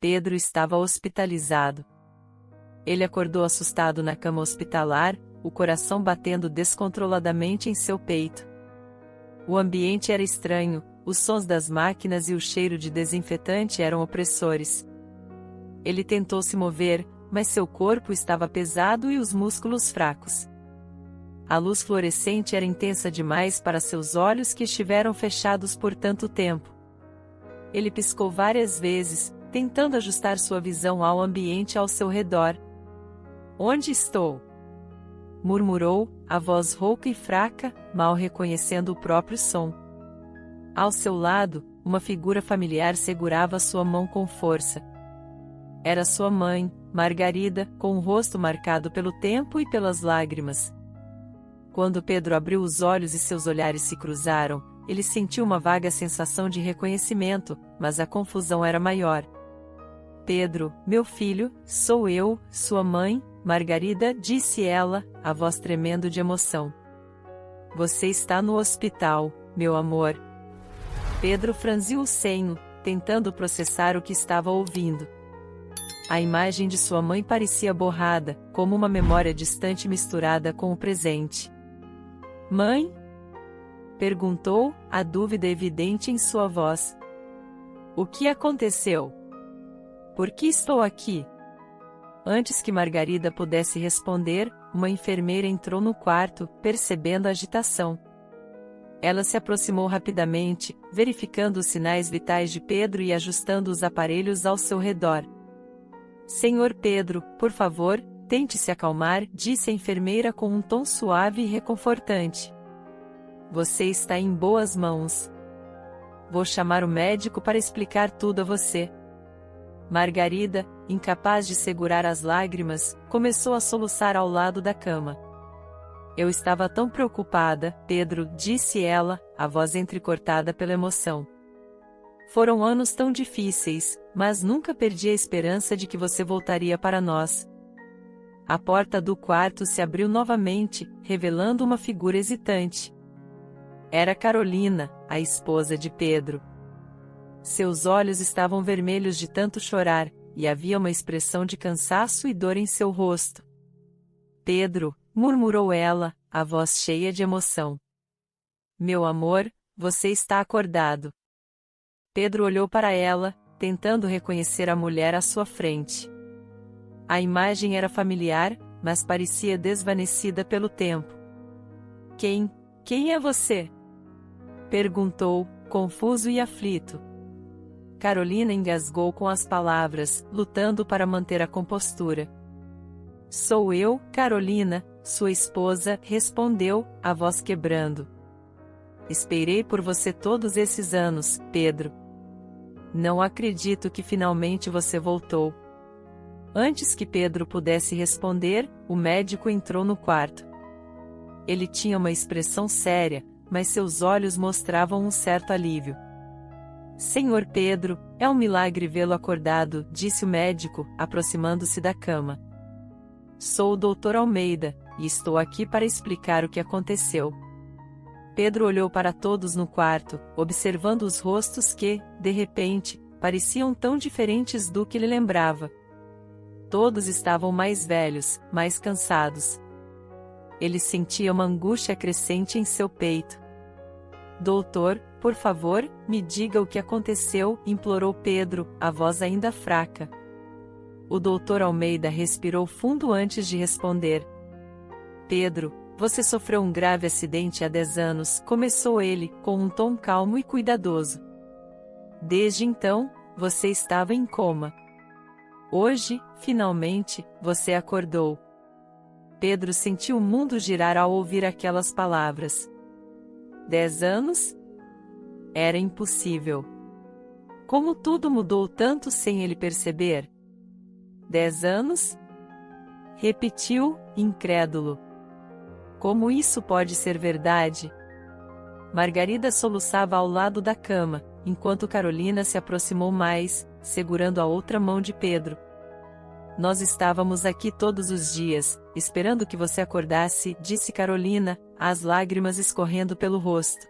Pedro estava hospitalizado. Ele acordou assustado na cama hospitalar, o coração batendo descontroladamente em seu peito. O ambiente era estranho, os sons das máquinas e o cheiro de desinfetante eram opressores. Ele tentou se mover, mas seu corpo estava pesado e os músculos fracos. A luz fluorescente era intensa demais para seus olhos que estiveram fechados por tanto tempo. Ele piscou várias vezes, tentando ajustar sua visão ao ambiente ao seu redor. "Onde estou?" murmurou, a voz rouca e fraca, mal reconhecendo o próprio som. Ao seu lado, uma figura familiar segurava sua mão com força. Era sua mãe, Margarida, com o rosto marcado pelo tempo e pelas lágrimas. Quando Pedro abriu os olhos e seus olhares se cruzaram, ele sentiu uma vaga sensação de reconhecimento, mas a confusão era maior. "Pedro, meu filho, sou eu, sua mãe, Margarida", disse ela, a voz tremendo de emoção. "Você está no hospital, meu amor." Pedro franziu o senho, tentando processar o que estava ouvindo. A imagem de sua mãe parecia borrada, como uma memória distante misturada com o presente. "Mãe?" perguntou, a dúvida evidente em sua voz. "O que aconteceu? Por que estou aqui?" Antes que Margarida pudesse responder, uma enfermeira entrou no quarto, percebendo a agitação. Ela se aproximou rapidamente, verificando os sinais vitais de Pedro e ajustando os aparelhos ao seu redor. "Senhor Pedro, por favor, tente se acalmar", disse a enfermeira com um tom suave e reconfortante. "Você está em boas mãos. Vou chamar o médico para explicar tudo a você." Margarida, incapaz de segurar as lágrimas, começou a soluçar ao lado da cama. "Eu estava tão preocupada, Pedro", disse ela, a voz entrecortada pela emoção. "Foram anos tão difíceis, mas nunca perdi a esperança de que você voltaria para nós." A porta do quarto se abriu novamente, revelando uma figura hesitante. Era Carolina, a esposa de Pedro. Seus olhos estavam vermelhos de tanto chorar, e havia uma expressão de cansaço e dor em seu rosto. "Pedro", murmurou ela, a voz cheia de emoção. "Meu amor, você está acordado." Pedro olhou para ela, tentando reconhecer a mulher à sua frente. A imagem era familiar, mas parecia desvanecida pelo tempo. Quem é você?" perguntou, confuso e aflito. Carolina engasgou com as palavras, lutando para manter a compostura. "Sou eu, Carolina, sua esposa", respondeu, a voz quebrando. "Esperei por você todos esses anos, Pedro. Não acredito que finalmente você voltou." Antes que Pedro pudesse responder, o médico entrou no quarto. Ele tinha uma expressão séria, mas seus olhos mostravam um certo alívio. "Senhor Pedro, é um milagre vê-lo acordado", disse o médico, aproximando-se da cama. "Sou o Dr. Almeida, e estou aqui para explicar o que aconteceu." Pedro olhou para todos no quarto, observando os rostos que, de repente, pareciam tão diferentes do que ele lembrava. Todos estavam mais velhos, mais cansados. Ele sentia uma angústia crescente em seu peito. "Doutor, por favor, me diga o que aconteceu", implorou Pedro, a voz ainda fraca. O Dr. Almeida respirou fundo antes de responder. "Pedro, você sofreu um grave acidente há 10 anos", começou ele, com um tom calmo e cuidadoso. "Desde então, você estava em coma. Hoje, finalmente, você acordou." Pedro sentiu o mundo girar ao ouvir aquelas palavras. 10 anos? Era impossível. Como tudo mudou tanto sem ele perceber? 10 anos? Repetiu, incrédulo. Como isso pode ser verdade? Margarida soluçava ao lado da cama, enquanto Carolina se aproximou mais, segurando a outra mão de Pedro. "Nós estávamos aqui todos os dias, esperando que você acordasse", disse Carolina, as lágrimas escorrendo pelo rosto.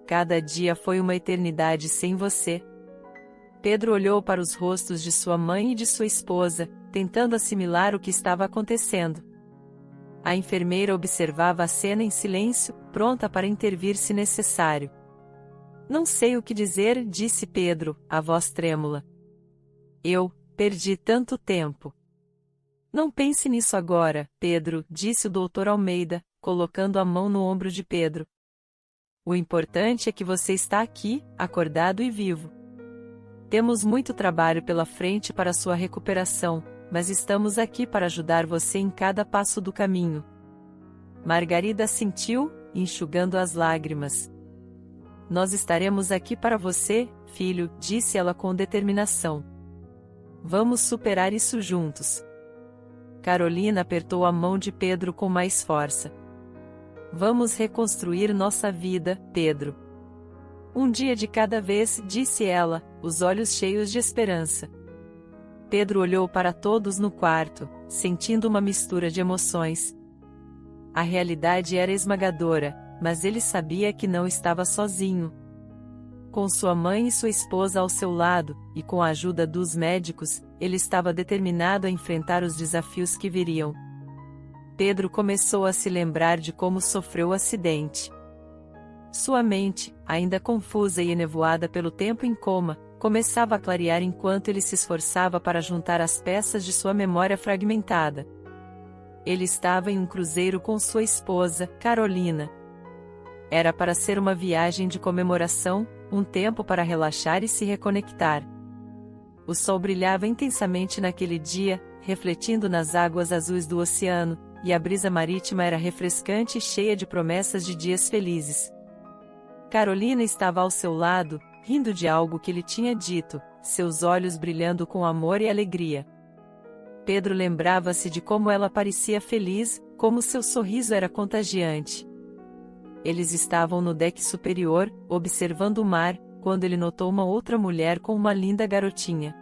"Cada dia foi uma eternidade sem você." Pedro olhou para os rostos de sua mãe e de sua esposa, tentando assimilar o que estava acontecendo. A enfermeira observava a cena em silêncio, pronta para intervir se necessário. Não sei o que dizer, disse Pedro, a voz trêmula. Eu perdi tanto tempo. Não pense nisso agora, Pedro, disse o Dr. Almeida, colocando a mão no ombro de Pedro. O importante é que você está aqui, acordado e vivo. Temos muito trabalho pela frente para sua recuperação, mas estamos aqui para ajudar você em cada passo do caminho. Margarida assentiu, enxugando as lágrimas. Nós estaremos aqui para você, filho, disse ela com determinação. Vamos superar isso juntos. Carolina apertou a mão de Pedro com mais força. Vamos reconstruir nossa vida, Pedro. Um dia de cada vez, disse ela, os olhos cheios de esperança. Pedro olhou para todos no quarto, sentindo uma mistura de emoções. A realidade era esmagadora, mas ele sabia que não estava sozinho. Com sua mãe e sua esposa ao seu lado, e com a ajuda dos médicos, ele estava determinado a enfrentar os desafios que viriam. Pedro começou a se lembrar de como sofreu o acidente. Sua mente, ainda confusa e enevoada pelo tempo em coma, começava a clarear enquanto ele se esforçava para juntar as peças de sua memória fragmentada. Ele estava em um cruzeiro com sua esposa, Carolina. Era para ser uma viagem de comemoração, um tempo para relaxar e se reconectar. O sol brilhava intensamente naquele dia, refletindo nas águas azuis do oceano, e a brisa marítima era refrescante e cheia de promessas de dias felizes. Carolina estava ao seu lado, rindo de algo que ele tinha dito, seus olhos brilhando com amor e alegria. Pedro lembrava-se de como ela parecia feliz, como seu sorriso era contagiante. Eles estavam no deck superior, observando o mar, quando ele notou uma outra mulher com uma linda garotinha.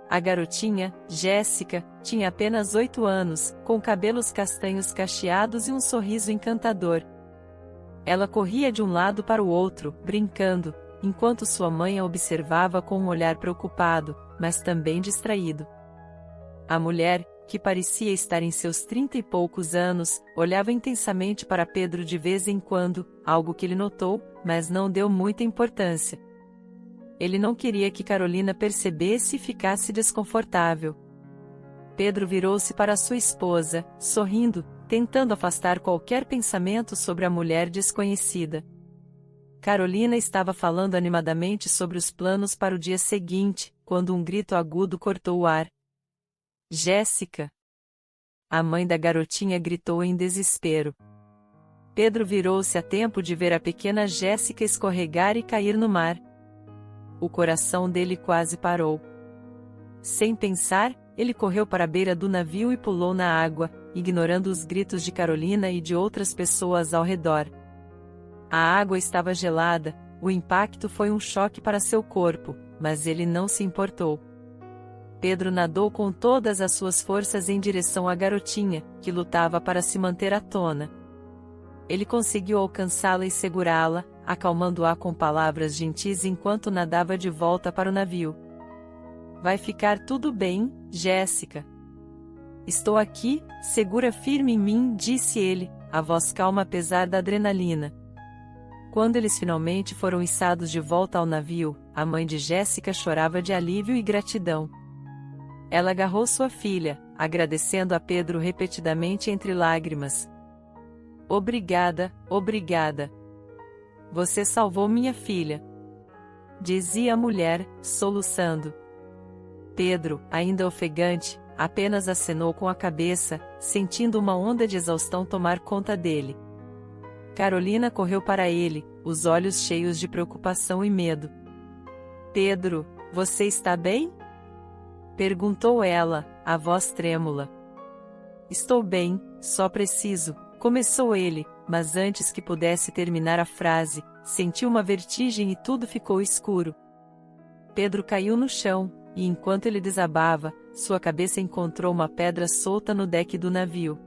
A garotinha, Jéssica, tinha apenas 8 anos, com cabelos castanhos cacheados e um sorriso encantador. Ela corria de um lado para o outro, brincando, enquanto sua mãe a observava com um olhar preocupado, mas também distraído. A mulher, que parecia estar em seus 30 e poucos anos, olhava intensamente para Pedro de vez em quando, algo que ele notou, mas não deu muita importância. Ele não queria que Carolina percebesse e ficasse desconfortável. Pedro virou-se para sua esposa, sorrindo, tentando afastar qualquer pensamento sobre a mulher desconhecida. Carolina estava falando animadamente sobre os planos para o dia seguinte, quando um grito agudo cortou o ar. Jéssica! A mãe da garotinha gritou em desespero. Pedro virou-se a tempo de ver a pequena Jéssica escorregar e cair no mar. O coração dele quase parou. Sem pensar, ele correu para a beira do navio e pulou na água, ignorando os gritos de Carolina e de outras pessoas ao redor. A água estava gelada, o impacto foi um choque para seu corpo, mas ele não se importou. Pedro nadou com todas as suas forças em direção à garotinha, que lutava para se manter à tona. Ele conseguiu alcançá-la e segurá-la, acalmando-a com palavras gentis enquanto nadava de volta para o navio. Vai ficar tudo bem, Jéssica. Estou aqui, segura firme em mim, disse ele, a voz calma apesar da adrenalina. Quando eles finalmente foram içados de volta ao navio, a mãe de Jéssica chorava de alívio e gratidão. Ela agarrou sua filha, agradecendo a Pedro repetidamente entre lágrimas. Obrigada, obrigada. Você salvou minha filha. Dizia a mulher, soluçando. Pedro, ainda ofegante, apenas acenou com a cabeça, sentindo uma onda de exaustão tomar conta dele. Carolina correu para ele, os olhos cheios de preocupação e medo. Pedro, você está bem? Perguntou ela, a voz trêmula. Estou bem, só preciso, começou ele, mas antes que pudesse terminar a frase, sentiu uma vertigem e tudo ficou escuro. Pedro caiu no chão, e enquanto ele desabava, sua cabeça encontrou uma pedra solta no deck do navio.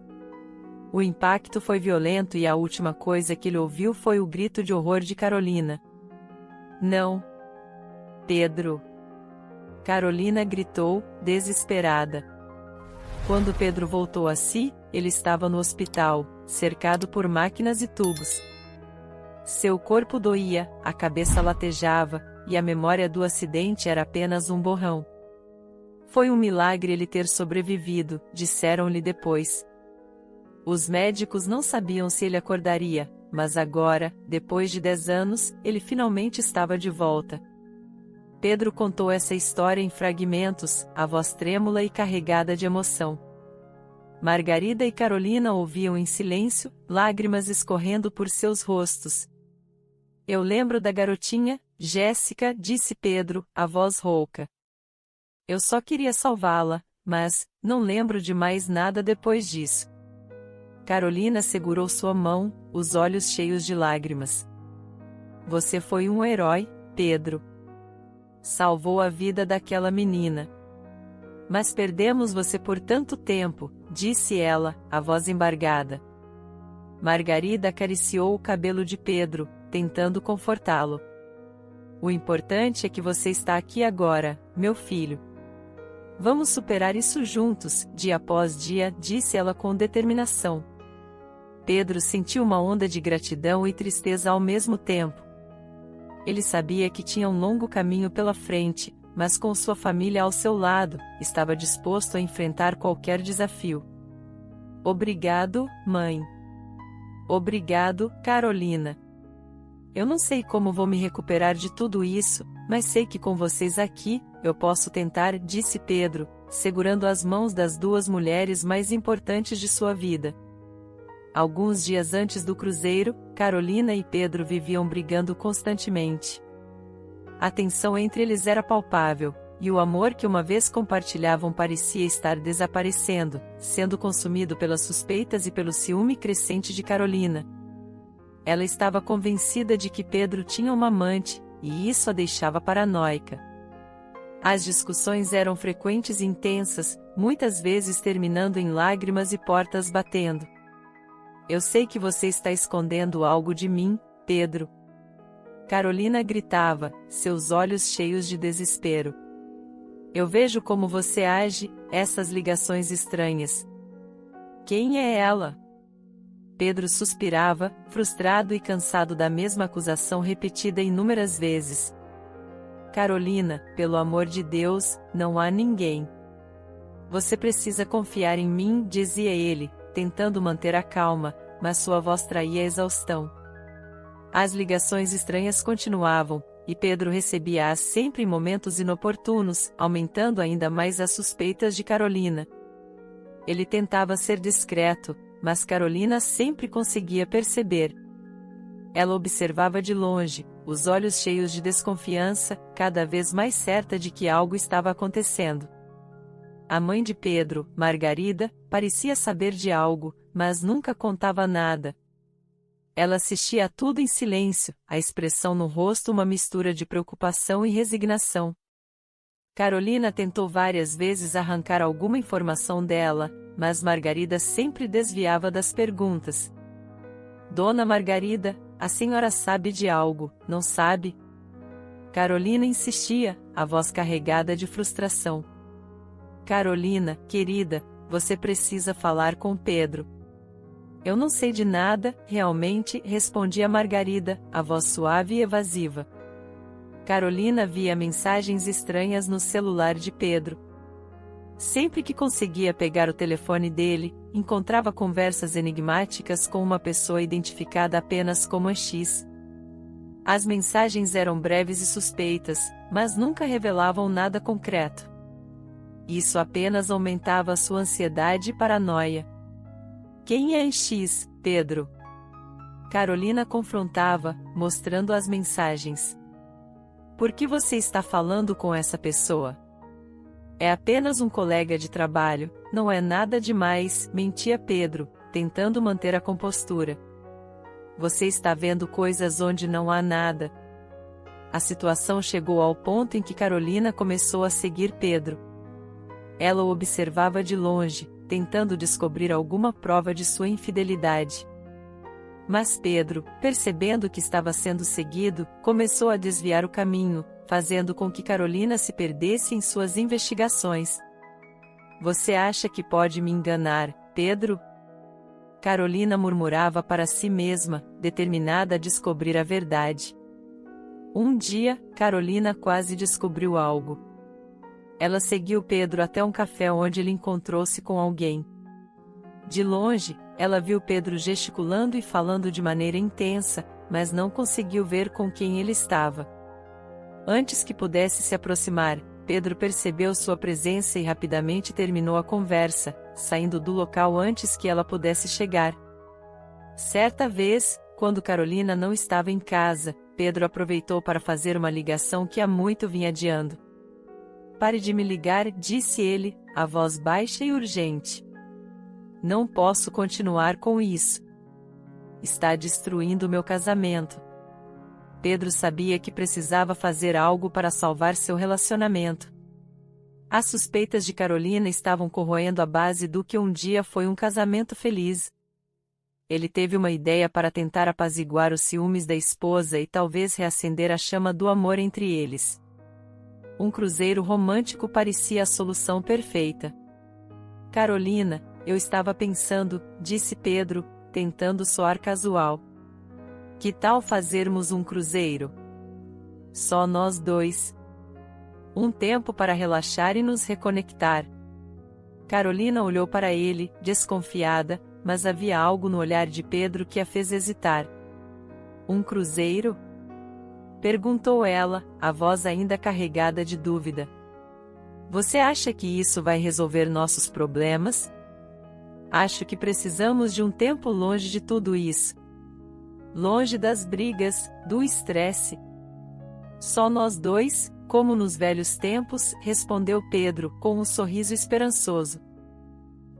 O impacto foi violento e a última coisa que ele ouviu foi o grito de horror de Carolina. Não! Pedro! Carolina gritou, desesperada. Quando Pedro voltou a si, ele estava no hospital, cercado por máquinas e tubos. Seu corpo doía, a cabeça latejava, e a memória do acidente era apenas um borrão. Foi um milagre ele ter sobrevivido, disseram-lhe depois. Os médicos não sabiam se ele acordaria, mas agora, depois de 10 anos, ele finalmente estava de volta. Pedro contou essa história em fragmentos, a voz trêmula e carregada de emoção. Margarida e Carolina ouviam em silêncio, lágrimas escorrendo por seus rostos. Eu lembro da garotinha, Jéssica, disse Pedro, a voz rouca. Eu só queria salvá-la, mas não lembro de mais nada depois disso. Carolina segurou sua mão, os olhos cheios de lágrimas. Você foi um herói, Pedro. Salvou a vida daquela menina. Mas perdemos você por tanto tempo, disse ela, a voz embargada. Margarida acariciou o cabelo de Pedro, tentando confortá-lo. O importante é que você está aqui agora, meu filho. Vamos superar isso juntos, dia após dia, disse ela com determinação. Pedro sentiu uma onda de gratidão e tristeza ao mesmo tempo. Ele sabia que tinha um longo caminho pela frente, mas com sua família ao seu lado, estava disposto a enfrentar qualquer desafio. Obrigado, mãe. Obrigado, Carolina. Eu não sei como vou me recuperar de tudo isso, mas sei que com vocês aqui, eu posso tentar, disse Pedro, segurando as mãos das duas mulheres mais importantes de sua vida. Alguns dias antes do cruzeiro, Carolina e Pedro viviam brigando constantemente. A tensão entre eles era palpável, e o amor que uma vez compartilhavam parecia estar desaparecendo, sendo consumido pelas suspeitas e pelo ciúme crescente de Carolina. Ela estava convencida de que Pedro tinha uma amante, e isso a deixava paranoica. As discussões eram frequentes e intensas, muitas vezes terminando em lágrimas e portas batendo. Eu sei que você está escondendo algo de mim, Pedro. Carolina gritava, seus olhos cheios de desespero. Eu vejo como você age, essas ligações estranhas. Quem é ela? Pedro suspirava, frustrado e cansado da mesma acusação repetida inúmeras vezes. Carolina, pelo amor de Deus, não há ninguém. Você precisa confiar em mim, dizia ele, tentando manter a calma, mas sua voz traía a exaustão. As ligações estranhas continuavam, e Pedro recebia-as sempre em momentos inoportunos, aumentando ainda mais as suspeitas de Carolina. Ele tentava ser discreto, mas Carolina sempre conseguia perceber. Ela observava de longe, os olhos cheios de desconfiança, cada vez mais certa de que algo estava acontecendo. A mãe de Pedro, Margarida, parecia saber de algo, mas nunca contava nada. Ela assistia a tudo em silêncio, a expressão no rosto uma mistura de preocupação e resignação. Carolina tentou várias vezes arrancar alguma informação dela, mas Margarida sempre desviava das perguntas. Dona Margarida, a senhora sabe de algo, não sabe? Carolina insistia, a voz carregada de frustração. Carolina, querida, você precisa falar com Pedro. Eu não sei de nada, realmente, respondia Margarida, a voz suave e evasiva. Carolina via mensagens estranhas no celular de Pedro. Sempre que conseguia pegar o telefone dele, encontrava conversas enigmáticas com uma pessoa identificada apenas como X. As mensagens eram breves e suspeitas, mas nunca revelavam nada concreto. Isso apenas aumentava sua ansiedade e paranoia. Quem é X, Pedro? Carolina confrontava, mostrando as mensagens. Por que você está falando com essa pessoa? É apenas um colega de trabalho, não é nada demais, mentia Pedro, tentando manter a compostura. Você está vendo coisas onde não há nada. A situação chegou ao ponto em que Carolina começou a seguir Pedro. Ela o observava de longe, tentando descobrir alguma prova de sua infidelidade. Mas Pedro, percebendo que estava sendo seguido, começou a desviar o caminho, fazendo com que Carolina se perdesse em suas investigações. Você acha que pode me enganar, Pedro? Carolina murmurava para si mesma, determinada a descobrir a verdade. Um dia, Carolina quase descobriu algo. Ela seguiu Pedro até um café onde ele encontrou-se com alguém. De longe, ela viu Pedro gesticulando e falando de maneira intensa, mas não conseguiu ver com quem ele estava. Antes que pudesse se aproximar, Pedro percebeu sua presença e rapidamente terminou a conversa, saindo do local antes que ela pudesse chegar. Certa vez, quando Carolina não estava em casa, Pedro aproveitou para fazer uma ligação que há muito vinha adiando. Pare de me ligar, disse ele, a voz baixa e urgente. Não posso continuar com isso. Está destruindo meu casamento. Pedro sabia que precisava fazer algo para salvar seu relacionamento. As suspeitas de Carolina estavam corroendo a base do que um dia foi um casamento feliz. Ele teve uma ideia para tentar apaziguar os ciúmes da esposa e talvez reacender a chama do amor entre eles. Um cruzeiro romântico parecia a solução perfeita. Carolina, eu estava pensando, disse Pedro, tentando soar casual. Que tal fazermos um cruzeiro? Só nós dois. Um tempo para relaxar e nos reconectar. Carolina olhou para ele, desconfiada, mas havia algo no olhar de Pedro que a fez hesitar. Um cruzeiro? Perguntou ela, a voz ainda carregada de dúvida. Você acha que isso vai resolver nossos problemas? Acho que precisamos de um tempo longe de tudo isso. Longe das brigas, do estresse. Só nós dois, como nos velhos tempos, respondeu Pedro, com um sorriso esperançoso.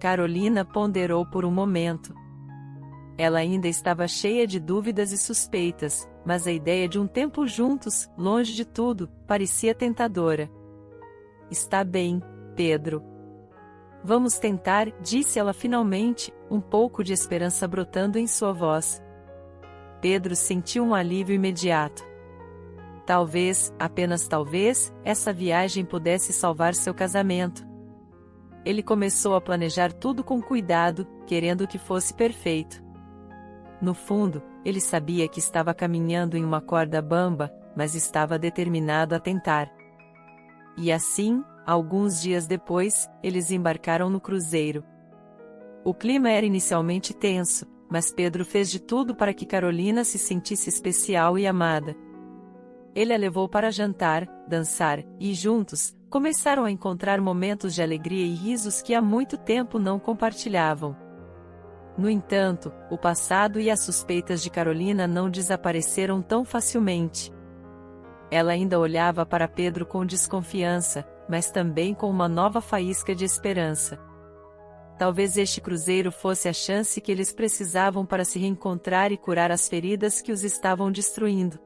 Carolina ponderou por um momento. Ela ainda estava cheia de dúvidas e suspeitas, mas a ideia de um tempo juntos, longe de tudo, parecia tentadora. Está bem, Pedro. Vamos tentar, disse ela finalmente, um pouco de esperança brotando em sua voz. Pedro sentiu um alívio imediato. Talvez, apenas talvez, essa viagem pudesse salvar seu casamento. Ele começou a planejar tudo com cuidado, querendo que fosse perfeito. No fundo, ele sabia que estava caminhando em uma corda bamba, mas estava determinado a tentar. E assim, alguns dias depois, eles embarcaram no cruzeiro. O clima era inicialmente tenso, mas Pedro fez de tudo para que Carolina se sentisse especial e amada. Ele a levou para jantar, dançar, e juntos, começaram a encontrar momentos de alegria e risos que há muito tempo não compartilhavam. No entanto, o passado e as suspeitas de Carolina não desapareceram tão facilmente. Ela ainda olhava para Pedro com desconfiança, mas também com uma nova faísca de esperança. Talvez este cruzeiro fosse a chance que eles precisavam para se reencontrar e curar as feridas que os estavam destruindo.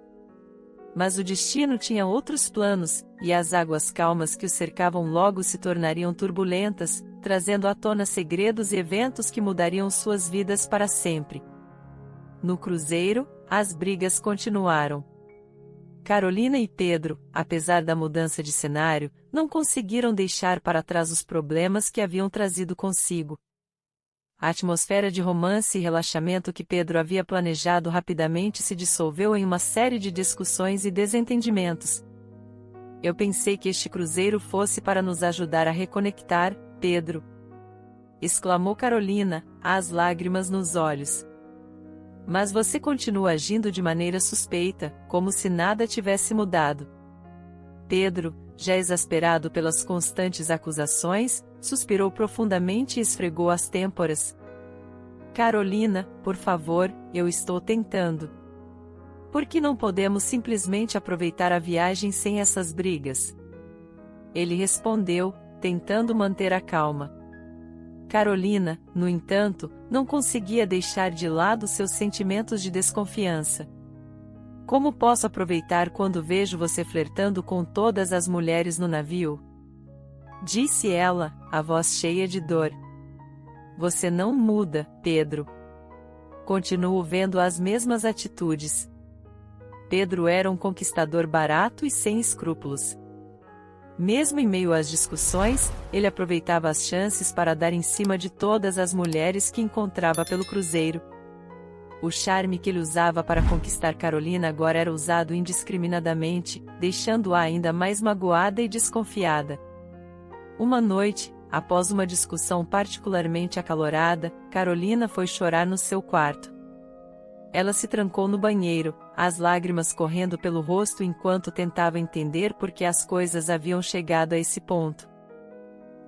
Mas o destino tinha outros planos, e as águas calmas que os cercavam logo se tornariam turbulentas, trazendo à tona segredos e eventos que mudariam suas vidas para sempre. No cruzeiro, as brigas continuaram. Carolina e Pedro, apesar da mudança de cenário, não conseguiram deixar para trás os problemas que haviam trazido consigo. A atmosfera de romance e relaxamento que Pedro havia planejado rapidamente se dissolveu em uma série de discussões e desentendimentos. Eu pensei que este cruzeiro fosse para nos ajudar a reconectar, Pedro. Exclamou Carolina, as lágrimas nos olhos. Mas você continua agindo de maneira suspeita, como se nada tivesse mudado. Pedro, já exasperado pelas constantes acusações, suspirou profundamente e esfregou as têmporas. Carolina, por favor, eu estou tentando. Por que não podemos simplesmente aproveitar a viagem sem essas brigas? Ele respondeu, tentando manter a calma. Carolina, no entanto, não conseguia deixar de lado seus sentimentos de desconfiança. Como posso aproveitar quando vejo você flertando com todas as mulheres no navio? Disse ela, a voz cheia de dor. Você não muda, Pedro. Continuo vendo as mesmas atitudes. Pedro era um conquistador barato e sem escrúpulos. Mesmo em meio às discussões, ele aproveitava as chances para dar em cima de todas as mulheres que encontrava pelo cruzeiro. O charme que ele usava para conquistar Carolina agora era usado indiscriminadamente, deixando-a ainda mais magoada e desconfiada. Uma noite, após uma discussão particularmente acalorada, Carolina foi chorar no seu quarto. Ela se trancou no banheiro, as lágrimas correndo pelo rosto enquanto tentava entender por que as coisas haviam chegado a esse ponto.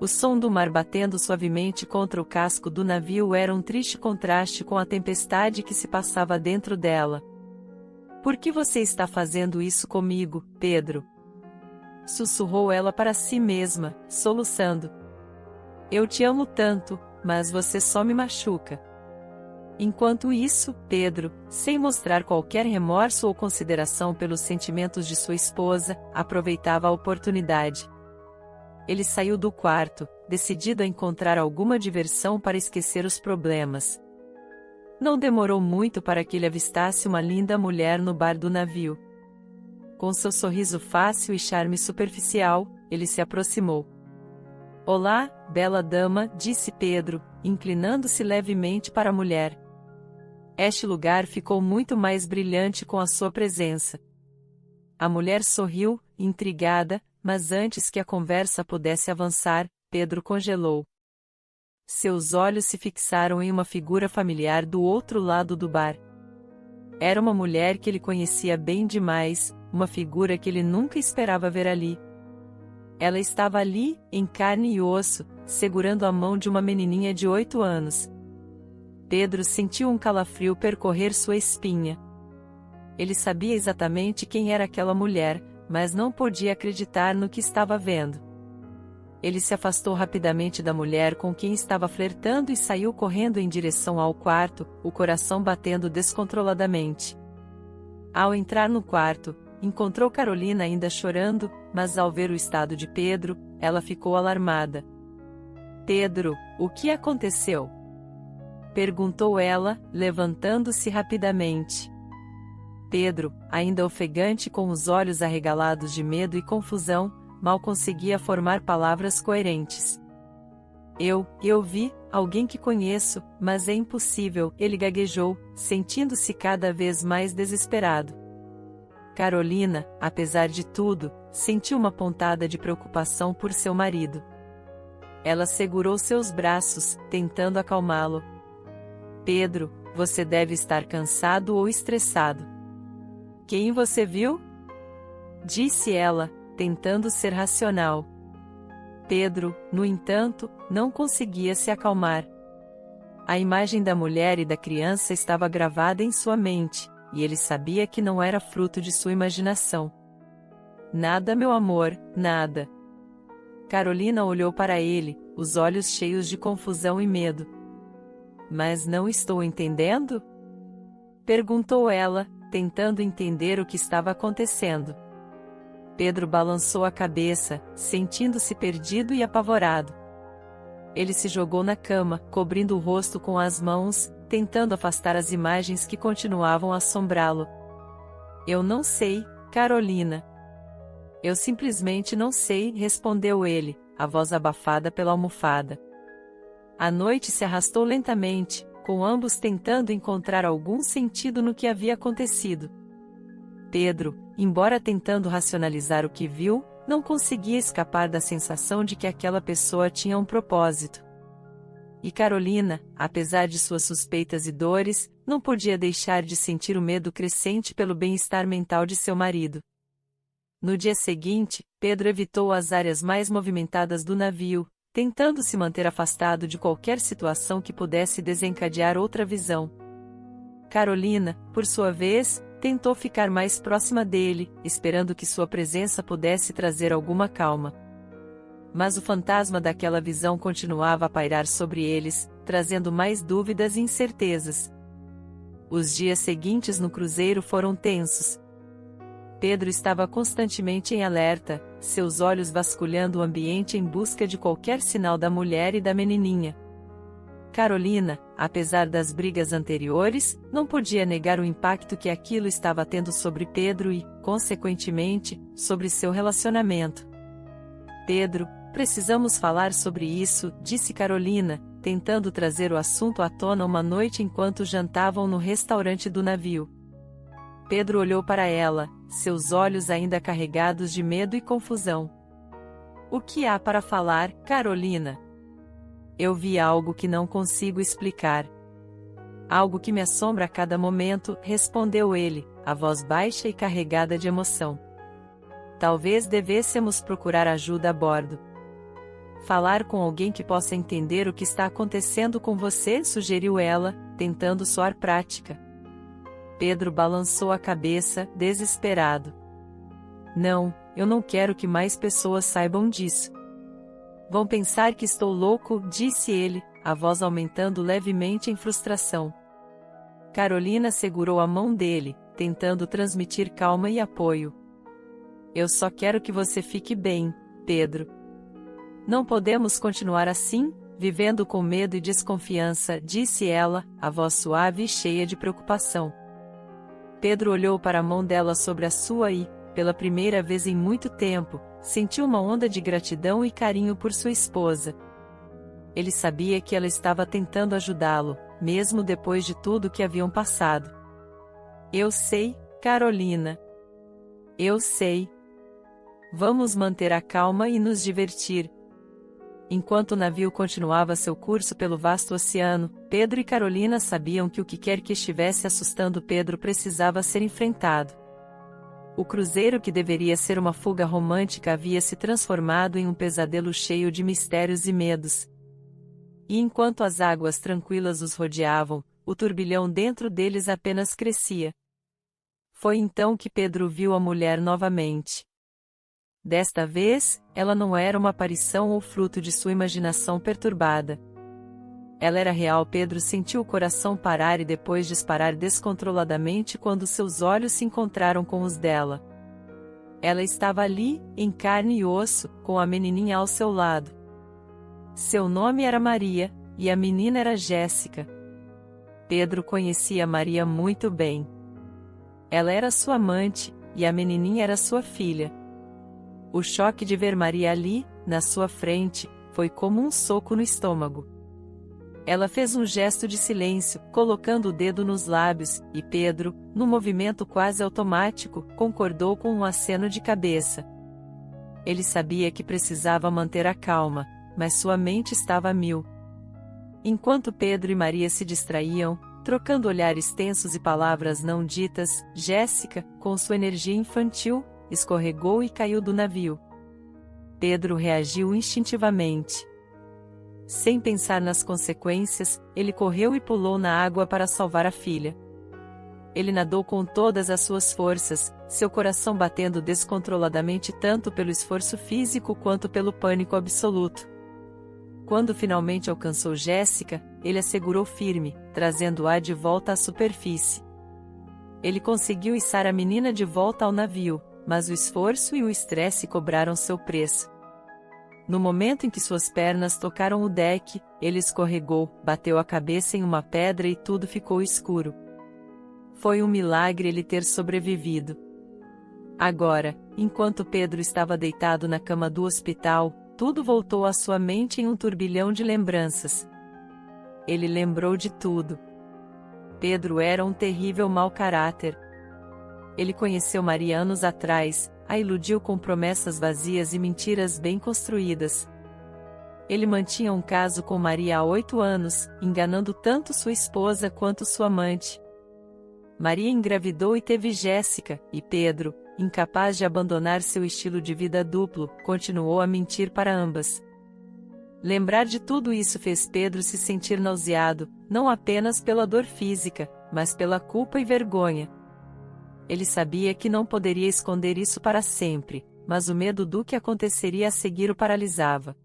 O som do mar batendo suavemente contra o casco do navio era um triste contraste com a tempestade que se passava dentro dela. "Por que você está fazendo isso comigo, Pedro?" sussurrou ela para si mesma, soluçando. "Eu te amo tanto, mas você só me machuca." Enquanto isso, Pedro, sem mostrar qualquer remorso ou consideração pelos sentimentos de sua esposa, aproveitava a oportunidade. Ele saiu do quarto, decidido a encontrar alguma diversão para esquecer os problemas. Não demorou muito para que ele avistasse uma linda mulher no bar do navio. Com seu sorriso fácil e charme superficial, ele se aproximou. "Olá, bela dama", disse Pedro, inclinando-se levemente para a mulher. Este lugar ficou muito mais brilhante com a sua presença. A mulher sorriu, intrigada, mas antes que a conversa pudesse avançar, Pedro congelou. Seus olhos se fixaram em uma figura familiar do outro lado do bar. Era uma mulher que ele conhecia bem demais, uma figura que ele nunca esperava ver ali. Ela estava ali, em carne e osso, segurando a mão de uma menininha de 8 anos. Pedro sentiu um calafrio percorrer sua espinha. Ele sabia exatamente quem era aquela mulher, mas não podia acreditar no que estava vendo. Ele se afastou rapidamente da mulher com quem estava flertando e saiu correndo em direção ao quarto, o coração batendo descontroladamente. Ao entrar no quarto, encontrou Carolina ainda chorando, mas ao ver o estado de Pedro, ela ficou alarmada. "Pedro, o que aconteceu?" perguntou ela, levantando-se rapidamente. Pedro, ainda ofegante com os olhos arregalados de medo e confusão, mal conseguia formar palavras coerentes. Eu vi alguém que conheço, mas é impossível", ele gaguejou, sentindo-se cada vez mais desesperado. Carolina, apesar de tudo, sentiu uma pontada de preocupação por seu marido. Ela segurou seus braços, tentando acalmá-lo. "Pedro, você deve estar cansado ou estressado." "Quem você viu?" disse ela, tentando ser racional. Pedro, no entanto, não conseguia se acalmar. A imagem da mulher e da criança estava gravada em sua mente, e ele sabia que não era fruto de sua imaginação. "Nada, meu amor, nada." Carolina olhou para ele, os olhos cheios de confusão e medo. "Mas não estou entendendo?" perguntou ela, tentando entender o que estava acontecendo. Pedro balançou a cabeça, sentindo-se perdido e apavorado. Ele se jogou na cama, cobrindo o rosto com as mãos, tentando afastar as imagens que continuavam a assombrá-lo. "Eu não sei, Carolina." "Eu simplesmente não sei", respondeu ele, a voz abafada pela almofada. A noite se arrastou lentamente, com ambos tentando encontrar algum sentido no que havia acontecido. Pedro, embora tentando racionalizar o que viu, não conseguia escapar da sensação de que aquela pessoa tinha um propósito. E Carolina, apesar de suas suspeitas e dores, não podia deixar de sentir o medo crescente pelo bem-estar mental de seu marido. No dia seguinte, Pedro evitou as áreas mais movimentadas do navio, tentando se manter afastado de qualquer situação que pudesse desencadear outra visão. Carolina, por sua vez, tentou ficar mais próxima dele, esperando que sua presença pudesse trazer alguma calma. Mas o fantasma daquela visão continuava a pairar sobre eles, trazendo mais dúvidas e incertezas. Os dias seguintes no cruzeiro foram tensos. Pedro estava constantemente em alerta, seus olhos vasculhando o ambiente em busca de qualquer sinal da mulher e da menininha. Carolina, apesar das brigas anteriores, não podia negar o impacto que aquilo estava tendo sobre Pedro e, consequentemente, sobre seu relacionamento. Pedro, precisamos falar sobre isso, disse Carolina, tentando trazer o assunto à tona uma noite enquanto jantavam no restaurante do navio. Pedro olhou para ela, seus olhos ainda carregados de medo e confusão. O que há para falar, Carolina? Eu vi algo que não consigo explicar. Algo que me assombra a cada momento, respondeu ele, a voz baixa e carregada de emoção. Talvez devêssemos procurar ajuda a bordo. Falar com alguém que possa entender o que está acontecendo com você, sugeriu ela, tentando soar prática. Pedro balançou a cabeça, desesperado. Não, eu não quero que mais pessoas saibam disso. Vão pensar que estou louco, disse ele, a voz aumentando levemente em frustração. Carolina segurou a mão dele, tentando transmitir calma e apoio. Eu só quero que você fique bem, Pedro. Não podemos continuar assim, vivendo com medo e desconfiança, disse ela, a voz suave e cheia de preocupação. Pedro olhou para a mão dela sobre a sua e, pela primeira vez em muito tempo, sentiu uma onda de gratidão e carinho por sua esposa. Ele sabia que ela estava tentando ajudá-lo, mesmo depois de tudo que haviam passado. Eu sei, Carolina. Eu sei. Vamos manter a calma e nos divertir. Enquanto o navio continuava seu curso pelo vasto oceano, Pedro e Carolina sabiam que o que quer que estivesse assustando Pedro precisava ser enfrentado. O cruzeiro que deveria ser uma fuga romântica havia se transformado em um pesadelo cheio de mistérios e medos. E enquanto as águas tranquilas os rodeavam, o turbilhão dentro deles apenas crescia. Foi então que Pedro viu a mulher novamente. Desta vez, ela não era uma aparição ou fruto de sua imaginação perturbada. Ela era real. Pedro sentiu o coração parar e depois disparar descontroladamente quando seus olhos se encontraram com os dela. Ela estava ali, em carne e osso, com a menininha ao seu lado. Seu nome era Maria, e a menina era Jéssica. Pedro conhecia Maria muito bem. Ela era sua amante, e a menininha era sua filha. O choque de ver Maria ali, na sua frente, foi como um soco no estômago. Ela fez um gesto de silêncio, colocando o dedo nos lábios, e Pedro, num movimento quase automático, concordou com um aceno de cabeça. Ele sabia que precisava manter a calma, mas sua mente estava a mil. Enquanto Pedro e Maria se distraíam, trocando olhares tensos e palavras não ditas, Jéssica, com sua energia infantil, escorregou e caiu do navio. Pedro reagiu instintivamente. Sem pensar nas consequências, ele correu e pulou na água para salvar a filha. Ele nadou com todas as suas forças, seu coração batendo descontroladamente tanto pelo esforço físico quanto pelo pânico absoluto. Quando finalmente alcançou Jéssica, ele a segurou firme, trazendo-a de volta à superfície. Ele conseguiu içar a menina de volta ao navio, mas o esforço e o estresse cobraram seu preço. No momento em que suas pernas tocaram o deck, ele escorregou, bateu a cabeça em uma pedra e tudo ficou escuro. Foi um milagre ele ter sobrevivido. Agora, enquanto Pedro estava deitado na cama do hospital, tudo voltou à sua mente em um turbilhão de lembranças. Ele lembrou de tudo. Pedro era um terrível mau caráter. Ele conheceu Maria anos atrás, a iludiu com promessas vazias e mentiras bem construídas. Ele mantinha um caso com Maria há 8 anos, enganando tanto sua esposa quanto sua amante. Maria engravidou e teve Jéssica, e Pedro, incapaz de abandonar seu estilo de vida duplo, continuou a mentir para ambas. Lembrar de tudo isso fez Pedro se sentir nauseado, não apenas pela dor física, mas pela culpa e vergonha. Ele sabia que não poderia esconder isso para sempre, mas o medo do que aconteceria a seguir o paralisava.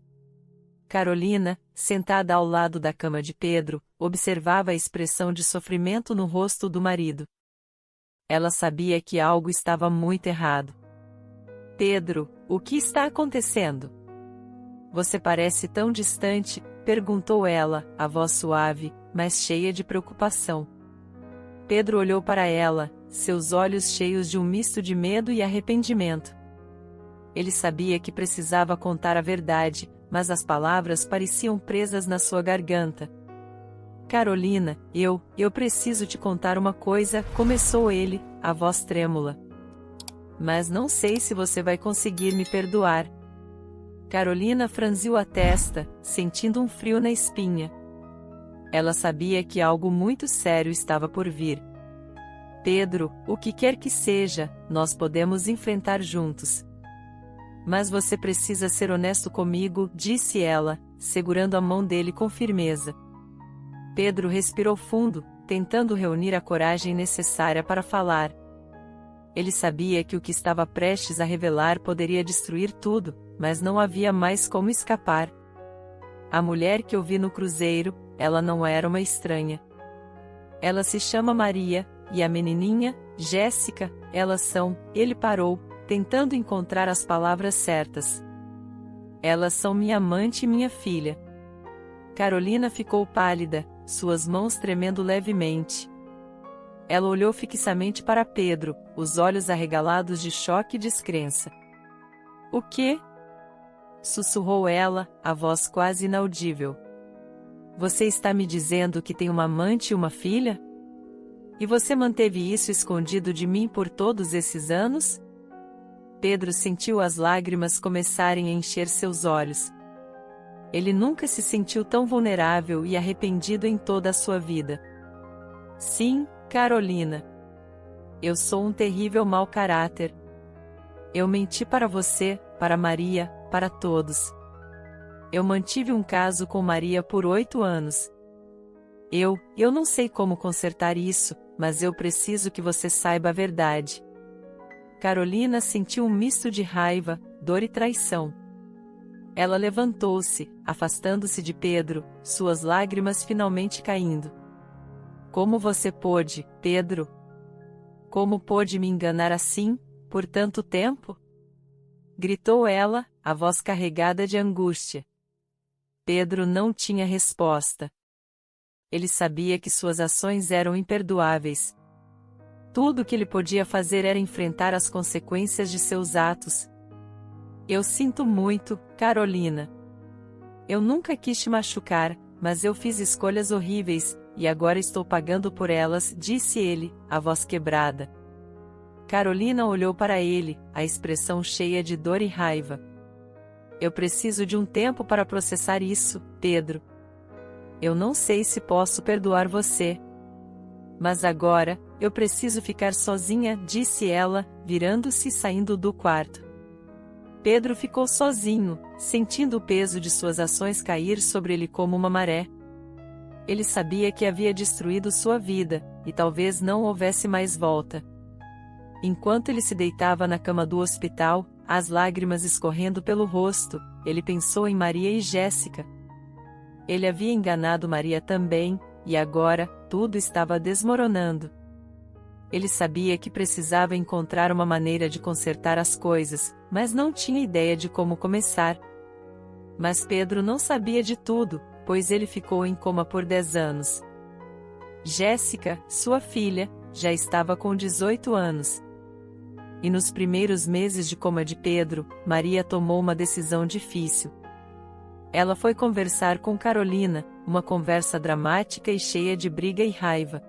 Carolina, sentada ao lado da cama de Pedro, observava a expressão de sofrimento no rosto do marido. Ela sabia que algo estava muito errado. Pedro, o que está acontecendo? Você parece tão distante, Perguntou ela, a voz suave, mas cheia de preocupação. Pedro olhou para ela, seus olhos cheios de um misto de medo e arrependimento. Ele sabia que precisava contar a verdade, mas as palavras pareciam presas na sua garganta. Carolina, eu preciso te contar uma coisa, começou ele, a voz trêmula. Mas não sei se você vai conseguir me perdoar. Carolina franziu a testa, sentindo um frio na espinha. Ela sabia que algo muito sério estava por vir. Pedro, o que quer que seja, nós podemos enfrentar juntos. Mas você precisa ser honesto comigo, disse ela, segurando a mão dele com firmeza. Pedro respirou fundo, tentando reunir a coragem necessária para falar. Ele sabia que o que estava prestes a revelar poderia destruir tudo, mas não havia mais como escapar. A mulher que eu vi no cruzeiro, ela não era uma estranha. Ela se chama Maria, e a menininha, Jéssica, elas são... Ele parou, tentando encontrar as palavras certas. Elas são minha amante e minha filha. Carolina ficou pálida, suas mãos tremendo levemente. Ela olhou fixamente para Pedro, os olhos arregalados de choque e descrença. O quê? Sussurrou ela, a voz quase inaudível. Você está me dizendo que tem uma amante e uma filha? E você manteve isso escondido de mim por todos esses anos? Pedro sentiu as lágrimas começarem a encher seus olhos. Ele nunca se sentiu tão vulnerável e arrependido em toda a sua vida. Sim, Carolina. Eu sou um terrível mau caráter. Eu menti para você, para Maria, para todos. Eu mantive um caso com Maria por 8 anos. Eu não sei como consertar isso, mas eu preciso que você saiba a verdade. Carolina sentiu um misto de raiva, dor e traição. Ela levantou-se, afastando-se de Pedro, suas lágrimas finalmente caindo. Como você pôde, Pedro? Como pôde me enganar assim, por tanto tempo? Gritou ela, a voz carregada de angústia. Pedro não tinha resposta. Ele sabia que suas ações eram imperdoáveis. Tudo o que ele podia fazer era enfrentar as consequências de seus atos. Eu sinto muito, Carolina. Eu nunca quis te machucar, mas eu fiz escolhas horríveis, e agora estou pagando por elas, disse ele, a voz quebrada. Carolina olhou para ele, a expressão cheia de dor e raiva. Eu preciso de um tempo para processar isso, Pedro. Eu não sei se posso perdoar você. Mas agora, eu preciso ficar sozinha, disse ela, virando-se e saindo do quarto. Pedro ficou sozinho, sentindo o peso de suas ações cair sobre ele como uma maré. Ele sabia que havia destruído sua vida, e talvez não houvesse mais volta. Enquanto ele se deitava na cama do hospital, as lágrimas escorrendo pelo rosto, ele pensou em Maria e Jéssica. Ele havia enganado Maria também, e agora, tudo estava desmoronando. Ele sabia que precisava encontrar uma maneira de consertar as coisas, mas não tinha ideia de como começar. Mas Pedro não sabia de tudo, pois ele ficou em coma por 10 anos. Jéssica, sua filha, já estava com 18 anos. E nos primeiros meses de coma de Pedro, Maria tomou uma decisão difícil. Ela foi conversar com Carolina, uma conversa dramática e cheia de briga e raiva.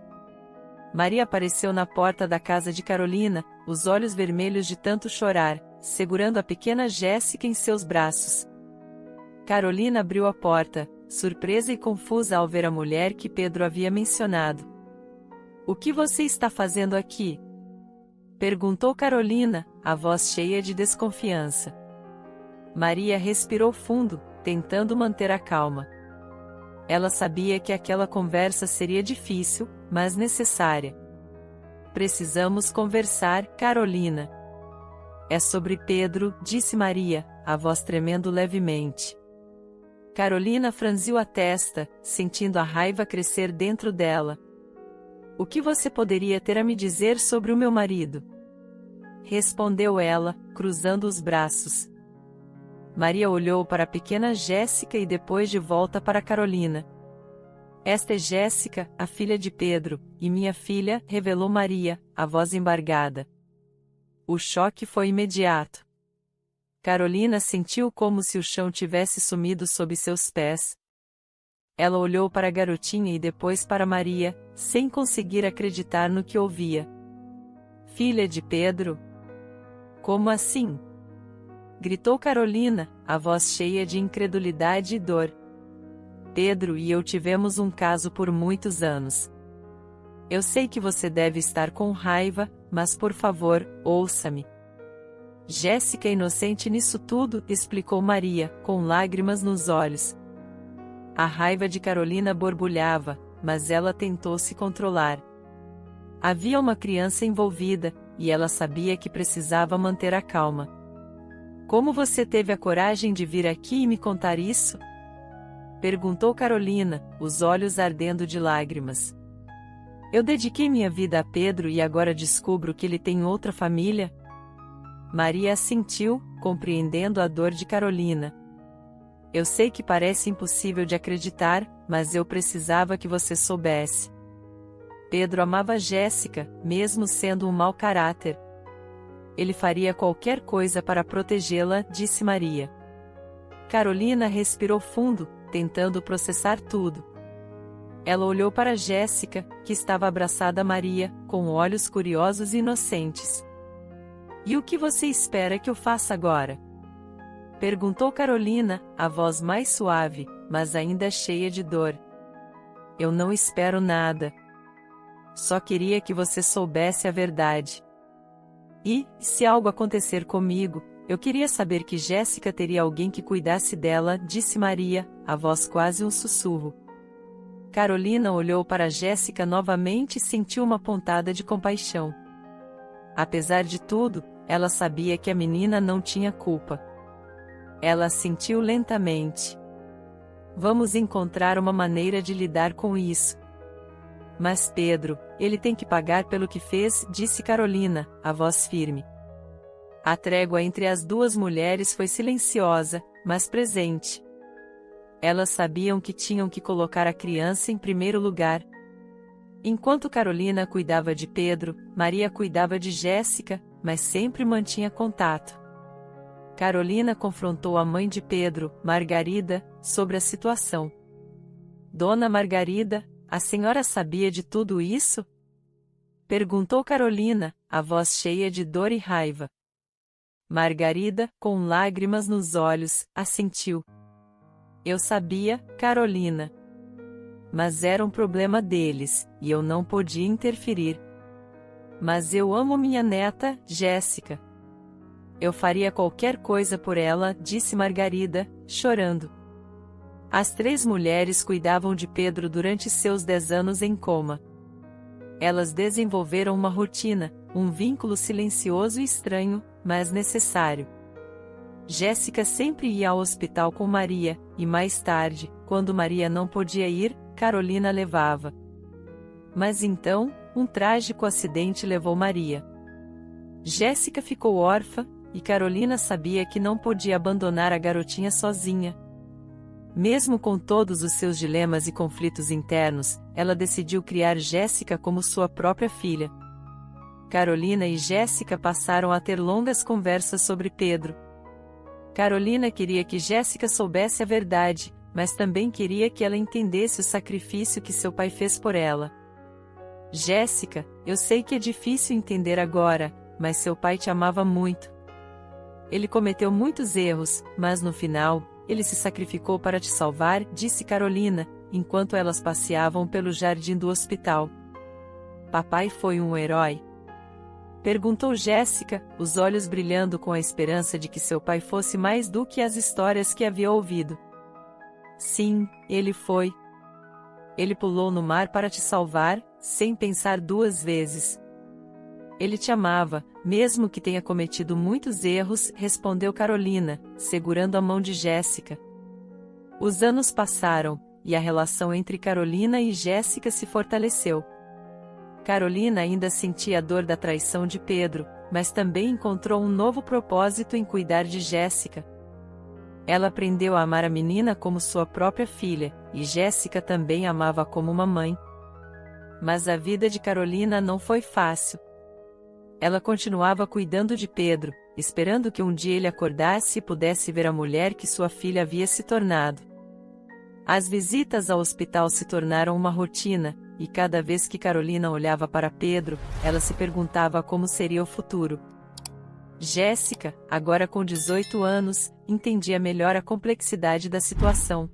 Maria apareceu na porta da casa de Carolina, os olhos vermelhos de tanto chorar, segurando a pequena Jéssica em seus braços. Carolina abriu a porta, surpresa e confusa ao ver a mulher que Pedro havia mencionado. O que você está fazendo aqui? Perguntou Carolina, a voz cheia de desconfiança. Maria respirou fundo, tentando manter a calma. Ela sabia que aquela conversa seria difícil, mas necessária. Precisamos conversar, Carolina. É sobre Pedro, disse Maria, a voz tremendo levemente. Carolina franziu a testa, sentindo a raiva crescer dentro dela. O que você poderia ter a me dizer sobre o meu marido? Respondeu ela, cruzando os braços. Maria olhou para a pequena Jéssica e depois de volta para Carolina. Esta é Jéssica, a filha de Pedro, e minha filha, revelou Maria, a voz embargada. O choque foi imediato. Carolina sentiu como se o chão tivesse sumido sob seus pés. Ela olhou para a garotinha e depois para Maria, sem conseguir acreditar no que ouvia. Filha de Pedro? Como assim? Gritou Carolina, a voz cheia de incredulidade e dor. Pedro e eu tivemos um caso por muitos anos. Eu sei que você deve estar com raiva, mas por favor, ouça-me. Jéssica é inocente nisso tudo, explicou Maria, com lágrimas nos olhos. A raiva de Carolina borbulhava, mas ela tentou se controlar. Havia uma criança envolvida, e ela sabia que precisava manter a calma. Como você teve a coragem de vir aqui e me contar isso? Perguntou Carolina, os olhos ardendo de lágrimas. Eu dediquei minha vida a Pedro e agora descubro que ele tem outra família? Maria assentiu, compreendendo a dor de Carolina. Eu sei que parece impossível de acreditar, mas eu precisava que você soubesse. Pedro amava Jéssica, mesmo sendo um mau caráter. Ele faria qualquer coisa para protegê-la, disse Maria. Carolina respirou fundo, tentando processar tudo. Ela olhou para Jéssica, que estava abraçada a Maria, com olhos curiosos e inocentes. E o que você espera que eu faça agora? Perguntou Carolina, a voz mais suave, mas ainda cheia de dor. Eu não espero nada. Só queria que você soubesse a verdade. E, se algo acontecer comigo, eu queria saber que Jéssica teria alguém que cuidasse dela, disse Maria, a voz quase um sussurro. Carolina olhou para Jéssica novamente e sentiu uma pontada de compaixão. Apesar de tudo, ela sabia que a menina não tinha culpa. Ela assentiu lentamente. Vamos encontrar uma maneira de lidar com isso. Mas Pedro, ele tem que pagar pelo que fez, disse Carolina, a voz firme. A trégua entre as duas mulheres foi silenciosa, mas presente. Elas sabiam que tinham que colocar a criança em primeiro lugar. Enquanto Carolina cuidava de Pedro, Maria cuidava de Jéssica, mas sempre mantinha contato. Carolina confrontou a mãe de Pedro, Margarida, sobre a situação. Dona Margarida, a senhora sabia de tudo isso? Perguntou Carolina, a voz cheia de dor e raiva. Margarida, com lágrimas nos olhos, assentiu. Eu sabia, Carolina. Mas era um problema deles, e eu não podia interferir. Mas eu amo minha neta, Jéssica. Eu faria qualquer coisa por ela, disse Margarida, chorando. As três mulheres cuidavam de Pedro durante seus 10 anos em coma. Elas desenvolveram uma rotina, um vínculo silencioso e estranho, mas necessário. Jéssica sempre ia ao hospital com Maria, e mais tarde, quando Maria não podia ir, Carolina levava. Mas então, um trágico acidente levou Maria. Jéssica ficou órfã, e Carolina sabia que não podia abandonar a garotinha sozinha. Mesmo com todos os seus dilemas e conflitos internos, ela decidiu criar Jéssica como sua própria filha. Carolina e Jéssica passaram a ter longas conversas sobre Pedro. Carolina queria que Jéssica soubesse a verdade, mas também queria que ela entendesse o sacrifício que seu pai fez por ela. Jéssica, eu sei que é difícil entender agora, mas seu pai te amava muito. Ele cometeu muitos erros, mas no final, ele se sacrificou para te salvar, disse Carolina, enquanto elas passeavam pelo jardim do hospital. Papai foi um herói? Perguntou Jéssica, os olhos brilhando com a esperança de que seu pai fosse mais do que as histórias que havia ouvido. Sim, ele foi. Ele pulou no mar para te salvar, sem pensar 2 vezes. Ele te amava, mesmo que tenha cometido muitos erros, respondeu Carolina, segurando a mão de Jéssica. Os anos passaram, e a relação entre Carolina e Jéssica se fortaleceu. Carolina ainda sentia a dor da traição de Pedro, mas também encontrou um novo propósito em cuidar de Jéssica. Ela aprendeu a amar a menina como sua própria filha, e Jéssica também amava como uma mãe. Mas a vida de Carolina não foi fácil. Ela continuava cuidando de Pedro, esperando que um dia ele acordasse e pudesse ver a mulher que sua filha havia se tornado. As visitas ao hospital se tornaram uma rotina, e cada vez que Carolina olhava para Pedro, ela se perguntava como seria o futuro. Jéssica, agora com 18 anos, entendia melhor a complexidade da situação.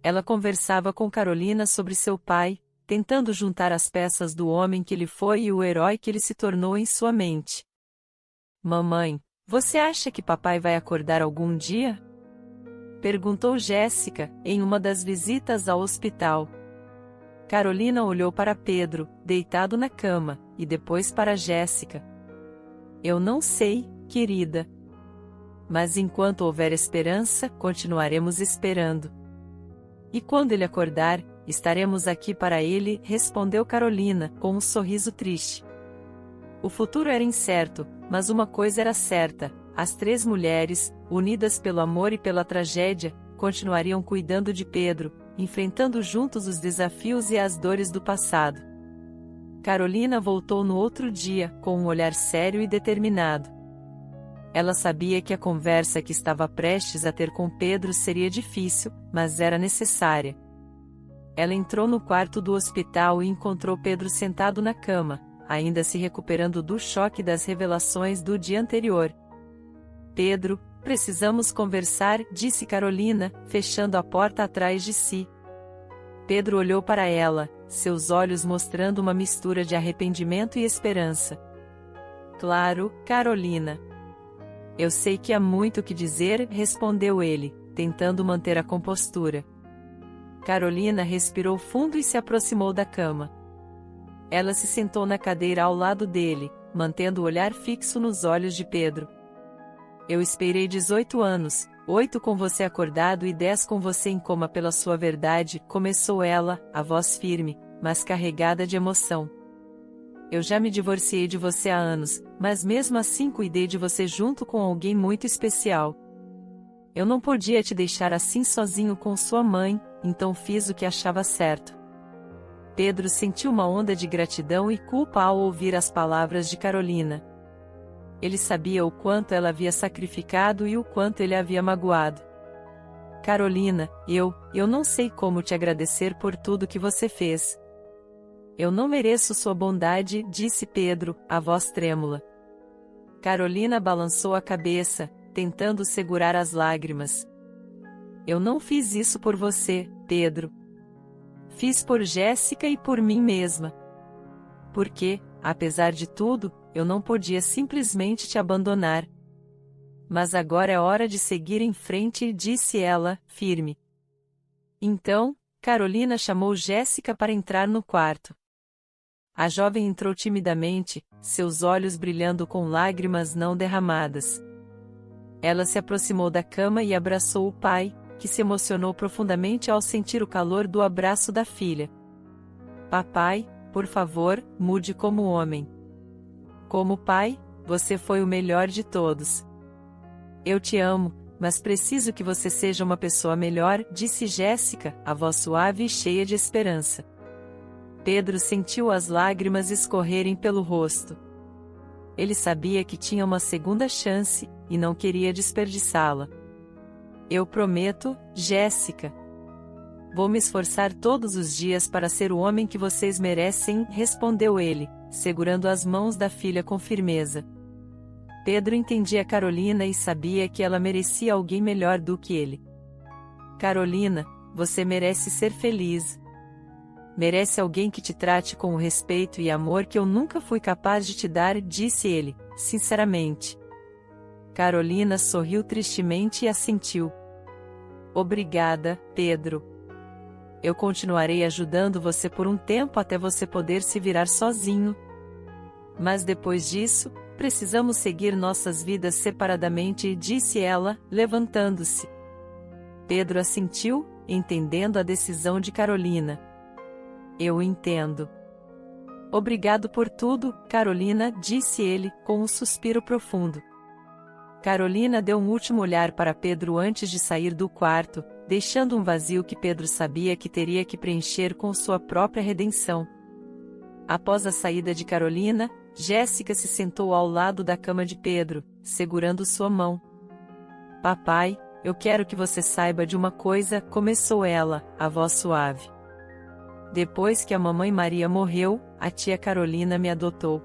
Ela conversava com Carolina sobre seu pai, tentando juntar as peças do homem que ele foi e o herói que ele se tornou em sua mente. Mamãe, você acha que papai vai acordar algum dia? Perguntou Jéssica, em uma das visitas ao hospital. Carolina olhou para Pedro, deitado na cama, e depois para Jéssica. Eu não sei, querida. Mas enquanto houver esperança, continuaremos esperando. E quando ele acordar, estaremos aqui para ele, respondeu Carolina, com um sorriso triste. O futuro era incerto, mas uma coisa era certa: as três mulheres, unidas pelo amor e pela tragédia, continuariam cuidando de Pedro, enfrentando juntos os desafios e as dores do passado. Carolina voltou no outro dia, com um olhar sério e determinado. Ela sabia que a conversa que estava prestes a ter com Pedro seria difícil, mas era necessária. Ela entrou no quarto do hospital e encontrou Pedro sentado na cama, ainda se recuperando do choque das revelações do dia anterior. Pedro, precisamos conversar, disse Carolina, fechando a porta atrás de si. Pedro olhou para ela, seus olhos mostrando uma mistura de arrependimento e esperança. Claro, Carolina. Eu sei que há muito o que dizer, respondeu ele, tentando manter a compostura. Carolina respirou fundo e se aproximou da cama. Ela se sentou na cadeira ao lado dele, mantendo o olhar fixo nos olhos de Pedro. Eu esperei 18 anos, 8 com você acordado e 10 com você em coma pela sua verdade, começou ela, a voz firme, mas carregada de emoção. Eu já me divorciei de você há anos, mas mesmo assim cuidei de você junto com alguém muito especial. Eu não podia te deixar assim sozinho com sua mãe, então fiz o que achava certo. Pedro sentiu uma onda de gratidão e culpa ao ouvir as palavras de Carolina. Ele sabia o quanto ela havia sacrificado e o quanto ele havia magoado. Carolina, eu não sei como te agradecer por tudo que você fez. Eu não mereço sua bondade, disse Pedro, a voz trêmula. Carolina balançou a cabeça, tentando segurar as lágrimas. Eu não fiz isso por você, Pedro. Fiz por Jéssica e por mim mesma. Porque, apesar de tudo, eu não podia simplesmente te abandonar. Mas agora é hora de seguir em frente, disse ela, firme. Então, Carolina chamou Jéssica para entrar no quarto. A jovem entrou timidamente, seus olhos brilhando com lágrimas não derramadas. Ela se aproximou da cama e abraçou o pai, que se emocionou profundamente ao sentir o calor do abraço da filha. Papai, por favor, mude como homem. Como pai, você foi o melhor de todos. Eu te amo, mas preciso que você seja uma pessoa melhor, disse Jéssica, a voz suave e cheia de esperança. Pedro sentiu as lágrimas escorrerem pelo rosto. Ele sabia que tinha uma segunda chance, e não queria desperdiçá-la. Eu prometo, Jéssica. Vou me esforçar todos os dias para ser o homem que vocês merecem, respondeu ele, segurando as mãos da filha com firmeza. Pedro entendia Carolina e sabia que ela merecia alguém melhor do que ele. Carolina, você merece ser feliz. Merece alguém que te trate com o respeito e amor que eu nunca fui capaz de te dar, disse ele, sinceramente. Carolina sorriu tristemente e assentiu. Obrigada, Pedro. Eu continuarei ajudando você por um tempo até você poder se virar sozinho. Mas depois disso, precisamos seguir nossas vidas separadamente, disse ela, levantando-se. Pedro assentiu, entendendo a decisão de Carolina. Eu entendo. Obrigado por tudo, Carolina, disse ele, com um suspiro profundo. Carolina deu um último olhar para Pedro antes de sair do quarto, deixando um vazio que Pedro sabia que teria que preencher com sua própria redenção. Após a saída de Carolina, Jéssica se sentou ao lado da cama de Pedro, segurando sua mão. Papai, eu quero que você saiba de uma coisa, começou ela, a voz suave. Depois que a mamãe Maria morreu, a tia Carolina me adotou.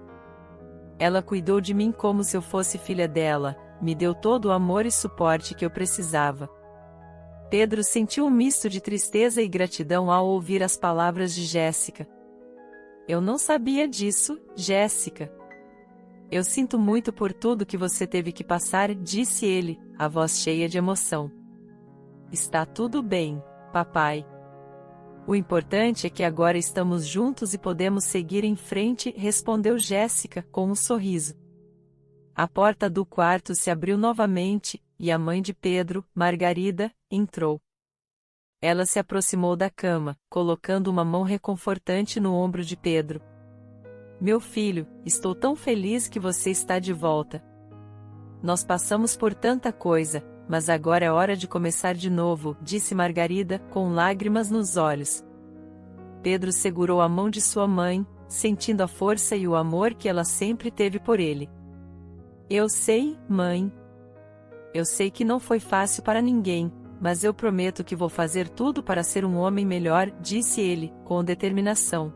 Ela cuidou de mim como se eu fosse filha dela, me deu todo o amor e suporte que eu precisava. Pedro sentiu um misto de tristeza e gratidão ao ouvir as palavras de Jéssica. Eu não sabia disso, Jéssica. Eu sinto muito por tudo que você teve que passar, disse ele, a voz cheia de emoção. Está tudo bem, papai. O importante é que agora estamos juntos e podemos seguir em frente, respondeu Jéssica, com um sorriso. A porta do quarto se abriu novamente, e a mãe de Pedro, Margarida, entrou. Ela se aproximou da cama, colocando uma mão reconfortante no ombro de Pedro. Meu filho, estou tão feliz que você está de volta. Nós passamos por tanta coisa, mas agora é hora de começar de novo, disse Margarida, com lágrimas nos olhos. Pedro segurou a mão de sua mãe, sentindo a força e o amor que ela sempre teve por ele. Eu sei, mãe. Eu sei que não foi fácil para ninguém, mas eu prometo que vou fazer tudo para ser um homem melhor, disse ele, com determinação.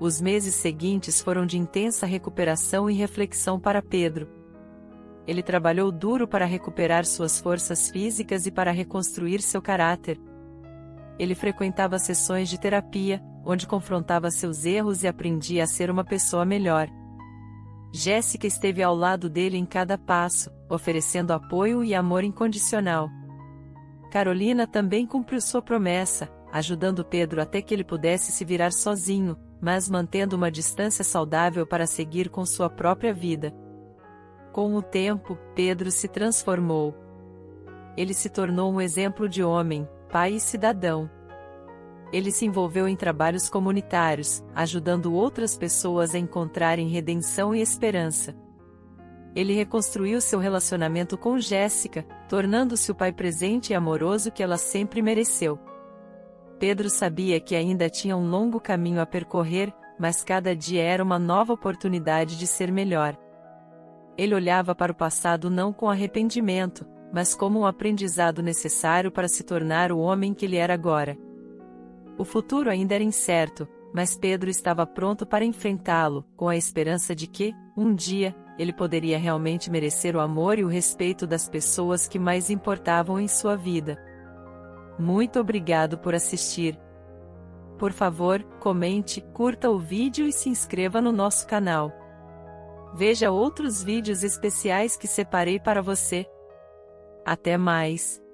Os meses seguintes foram de intensa recuperação e reflexão para Pedro. Ele trabalhou duro para recuperar suas forças físicas e para reconstruir seu caráter. Ele frequentava sessões de terapia, onde confrontava seus erros e aprendia a ser uma pessoa melhor. Jéssica esteve ao lado dele em cada passo, oferecendo apoio e amor incondicional. Carolina também cumpriu sua promessa, ajudando Pedro até que ele pudesse se virar sozinho, mas mantendo uma distância saudável para seguir com sua própria vida. Com o tempo, Pedro se transformou. Ele se tornou um exemplo de homem, pai e cidadão. Ele se envolveu em trabalhos comunitários, ajudando outras pessoas a encontrarem redenção e esperança. Ele reconstruiu seu relacionamento com Jéssica, tornando-se o pai presente e amoroso que ela sempre mereceu. Pedro sabia que ainda tinha um longo caminho a percorrer, mas cada dia era uma nova oportunidade de ser melhor. Ele olhava para o passado não com arrependimento, mas como um aprendizado necessário para se tornar o homem que ele era agora. O futuro ainda era incerto, mas Pedro estava pronto para enfrentá-lo, com a esperança de que, um dia, ele poderia realmente merecer o amor e o respeito das pessoas que mais importavam em sua vida. Muito obrigado por assistir. Por favor, comente, curta o vídeo e se inscreva no nosso canal. Veja outros vídeos especiais que separei para você. Até mais!